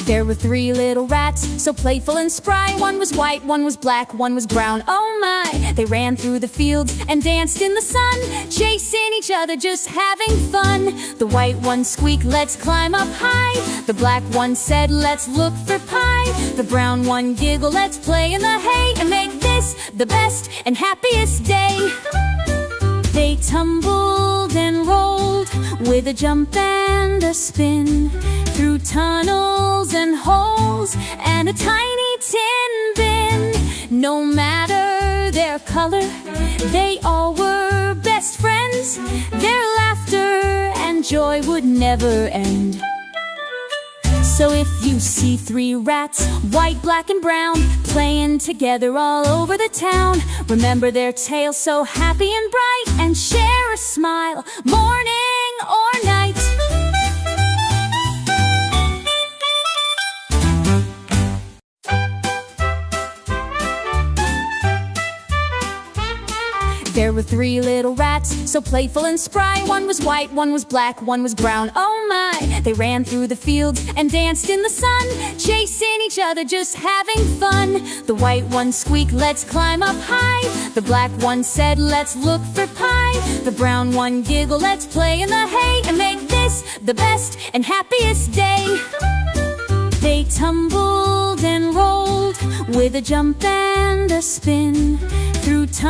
There were three little rats, so playful and spry. One was white, one was black, one was brown. Oh my! They ran through the fields and danced in the sun, chasing each other, just having fun. The white one squeaked, "Let's climb up high." The black one said, "Let's look for pie." The brown one giggled, "Let's play in the hay and make this the best and happiest day." They tumbled and rolled with a jump and a spin, through tunnels and holes and a tiny tin bin. No matter their color, they all were best friends. Their laughter and joy would never end. So if you see three rats, white, black, and brown, playing together all over the town, remember their tales so happy and bright, and share a smile, morning or night. There were three little rats, so playful and spry. One was white, one was black, one was brown. Oh my! They ran through the fields and danced in the sun, chasing each other, just having fun. The white one squeaked, "Let's climb up high." The black one said, "Let's look for pie." The brown one giggled, "Let's play in the hay and make this the best and happiest day." They tumbled and rolled with a jump and a spin, through time.